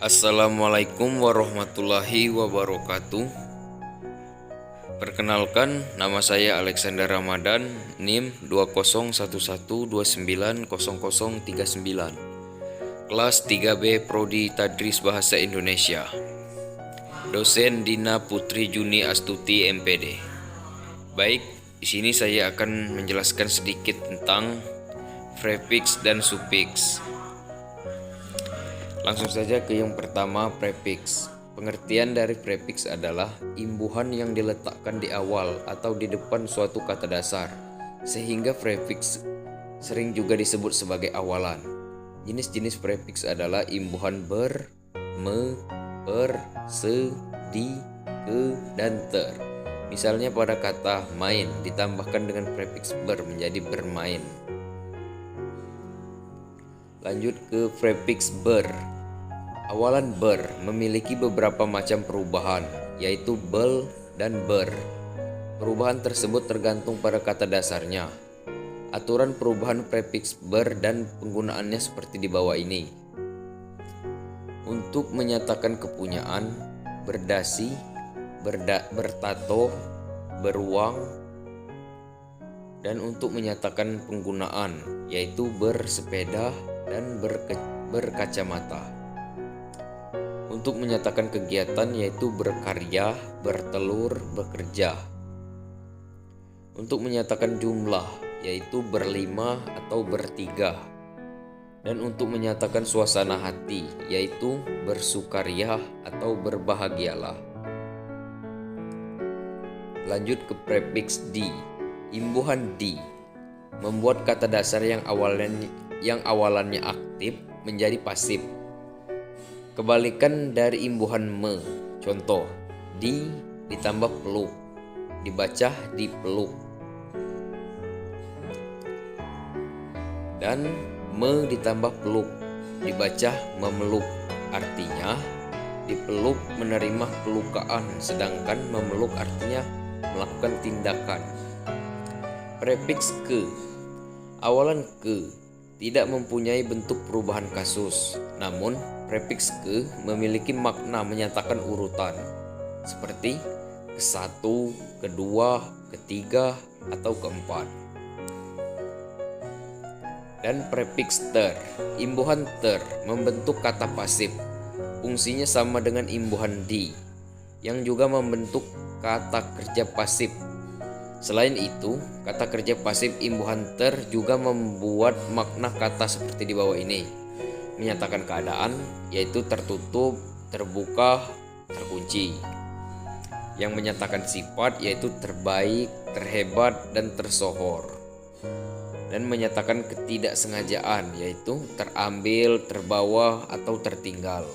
Assalamualaikum warahmatullahi wabarakatuh. Perkenalkan, nama saya Alexander Ramadan, NIM 2011290039, kelas 3B Prodi Tadris Bahasa Indonesia. Dosen Dina Putri Juni Astuti MPD. Baik, di sini saya akan menjelaskan sedikit tentang prefix dan sufiks. Langsung saja ke yang pertama, prefix. Pengertian dari prefix adalah imbuhan yang diletakkan di awal atau di depan suatu kata dasar, sehingga prefix sering juga disebut sebagai awalan. Jenis-jenis prefix adalah imbuhan ber, me, per, se, di, ke, dan ter. Misalnya pada kata main ditambahkan dengan prefix ber menjadi bermain. Lanjut ke prefix ber. Awalan ber memiliki beberapa macam perubahan, yaitu bel dan ber. Perubahan tersebut tergantung pada kata dasarnya. Aturan perubahan prefix ber dan penggunaannya seperti di bawah ini. Untuk menyatakan kepunyaan, berdasi, bertato, beruang. Dan untuk menyatakan penggunaan, yaitu bersepeda dan berkacamata. Untuk menyatakan kegiatan yaitu berkarya, bertelur, bekerja. Untuk menyatakan jumlah yaitu berlima atau bertiga. Dan untuk menyatakan suasana hati yaitu bersukaria atau berbahagialah. Lanjut ke prefix di. Imbuhan di membuat kata dasar yang awalannya aktif menjadi pasif. Kebalikan dari imbuhan me. Contoh, di ditambah peluk, dibaca dipeluk. Dan me ditambah peluk, dibaca memeluk. Artinya, dipeluk menerima pelukaan, sedangkan memeluk artinya melakukan tindakan. Prefix ke. Awalan ke tidak mempunyai bentuk perubahan kasus, namun prefix ke memiliki makna menyatakan urutan, seperti ke-1, ke-2, ke-3, atau ke-4. Dan prefix ter. Imbuhan ter membentuk kata pasif. Fungsinya sama dengan imbuhan di, yang juga membentuk kata kerja pasif. Selain itu, kata kerja pasif imbuhan ter juga membuat makna kata seperti di bawah ini. Menyatakan keadaan, yaitu tertutup, terbuka, terkunci. Yang menyatakan sifat, yaitu terbaik, terhebat, dan tersohor. Dan menyatakan ketidaksengajaan, yaitu terambil, terbawa, atau tertinggal.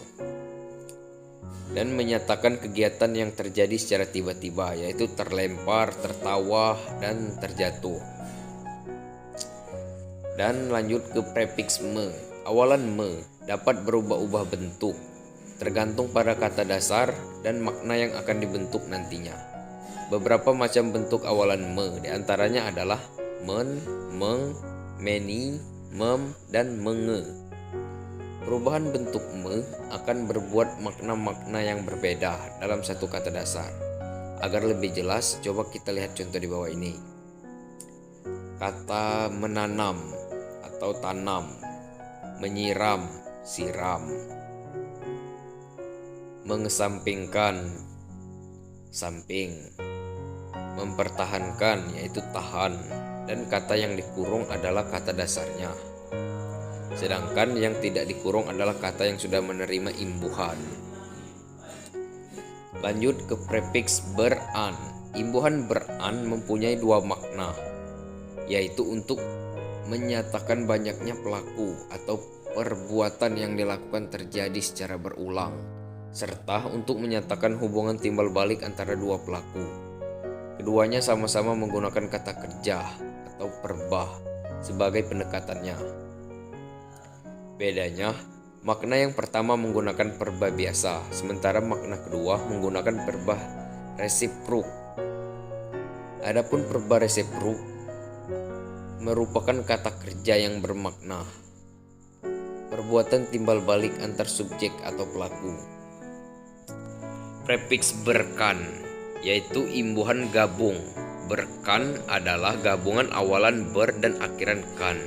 Dan menyatakan kegiatan yang terjadi secara tiba-tiba, yaitu terlempar, tertawa, dan terjatuh. Dan lanjut ke prefix me. Awalan me dapat berubah-ubah bentuk, tergantung pada kata dasar dan makna yang akan dibentuk nantinya. Beberapa macam bentuk awalan me diantaranya adalah men, meng, meni, mem, dan menge. Perubahan bentuk me akan berbuat makna-makna yang berbeda dalam satu kata dasar. Agar lebih jelas, coba kita lihat contoh di bawah ini. Kata menanam atau tanam, menyiram, siram, mengesampingkan, samping, mempertahankan yaitu tahan, dan kata yang dikurung adalah kata dasarnya. Sedangkan yang tidak dikurung adalah kata yang sudah menerima imbuhan. Lanjut ke prefix beran. Imbuhan beran mempunyai dua makna, yaitu untuk menyatakan banyaknya pelaku atau perbuatan yang dilakukan terjadi secara berulang, serta untuk menyatakan hubungan timbal balik antara dua pelaku. Keduanya sama-sama menggunakan kata kerja atau perbah sebagai pendekatannya. Bedanya, makna yang pertama menggunakan perbah biasa, sementara makna kedua menggunakan perbah resiprok. Adapun perbah resiprok merupakan kata kerja yang bermakna perbuatan timbal balik antar subjek atau pelaku. Prefiks berkan, yaitu imbuhan gabung. Berkan adalah gabungan awalan ber dan akhiran kan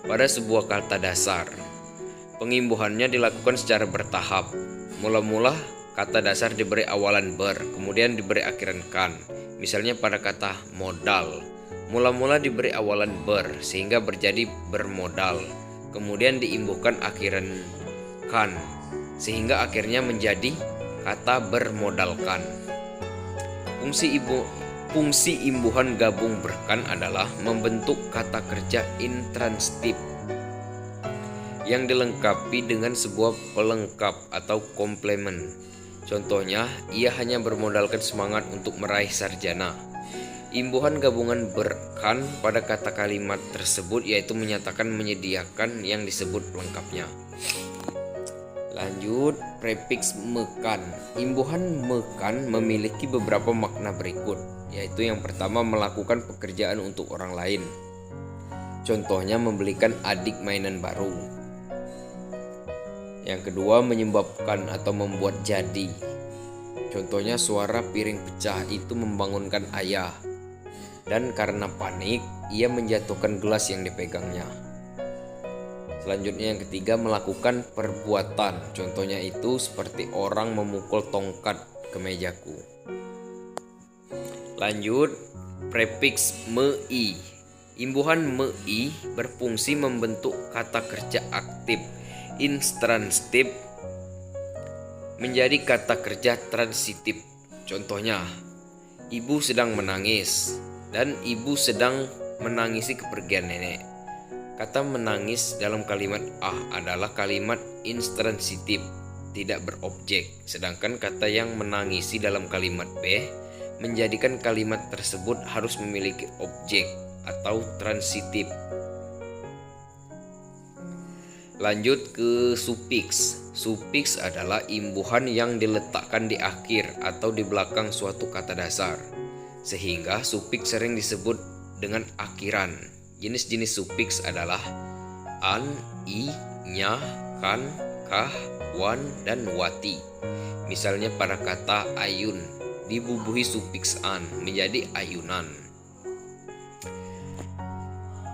pada sebuah kata dasar. Pengimbuhannya dilakukan secara bertahap. Mula-mula kata dasar diberi awalan ber, kemudian diberi akhiran kan. Misalnya pada kata modal, mula-mula diberi awalan ber sehingga menjadi bermodal, kemudian diimbuhkan akhiran kan sehingga akhirnya menjadi kata bermodalkan. Fungsi imbuhan gabung berkan adalah membentuk kata kerja intransitif yang dilengkapi dengan sebuah pelengkap atau komplement. Contohnya, ia hanya bermodalkan semangat untuk meraih sarjana. Imbuhan gabungan berkan pada kata kalimat tersebut yaitu menyatakan menyediakan yang disebut pelengkapnya. Lanjut, prefiks mekan. Imbuhan mekan memiliki beberapa makna berikut, yaitu yang pertama melakukan pekerjaan untuk orang lain. Contohnya membelikan adik mainan baru. Yang kedua menyebabkan atau membuat jadi. Contohnya suara piring pecah itu membangunkan ayah. Dan karena panik, ia menjatuhkan gelas yang dipegangnya. Selanjutnya yang ketiga melakukan perbuatan. Contohnya itu seperti orang memukul tongkat ke mejaku. Lanjut, prefiks mei. Imbuhan mei berfungsi membentuk kata kerja aktif intransitif menjadi kata kerja transitif. Contohnya, ibu sedang menangis dan ibu sedang menangisi kepergian nenek. Kata menangis dalam kalimat A adalah kalimat intransitif, tidak berobjek, sedangkan kata yang menangisi dalam kalimat B menjadikan kalimat tersebut harus memiliki objek atau transitif. Lanjut ke sufiks. Sufiks adalah imbuhan yang diletakkan di akhir atau di belakang suatu kata dasar, sehingga sufiks sering disebut dengan akhiran. Jenis-jenis sufiks adalah an, i, nya, kan, kah, wan, dan wati. Misalnya pada kata ayun dibubuhi sufiks an menjadi ayunan.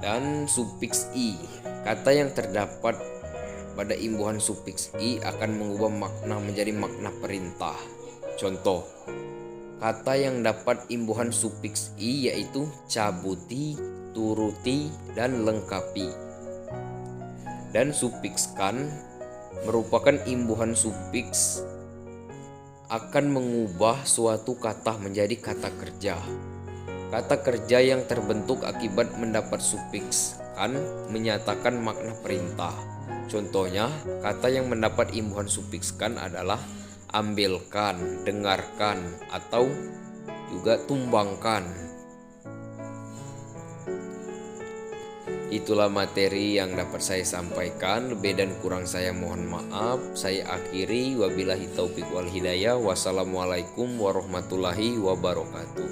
Dan sufiks i, kata yang terdapat pada imbuhan sufiks i akan mengubah makna menjadi makna perintah. Contoh, kata yang dapat imbuhan sufiks i yaitu cabuti, turuti, dan lengkapi. Dan sufiks kan merupakan imbuhan sufiks akan mengubah suatu kata menjadi kata kerja. Kata kerja yang terbentuk akibat mendapat sufiks kan menyatakan makna perintah. Contohnya, kata yang mendapat imbuhan sufiks kan adalah ambilkan, dengarkan, atau juga tumbangkan. Itulah materi yang dapat saya sampaikan. Lebih dan kurang saya mohon maaf. Saya akhiri, wabillahi taufik wal hidayah. Wassalamualaikum warahmatullahi wabarakatuh.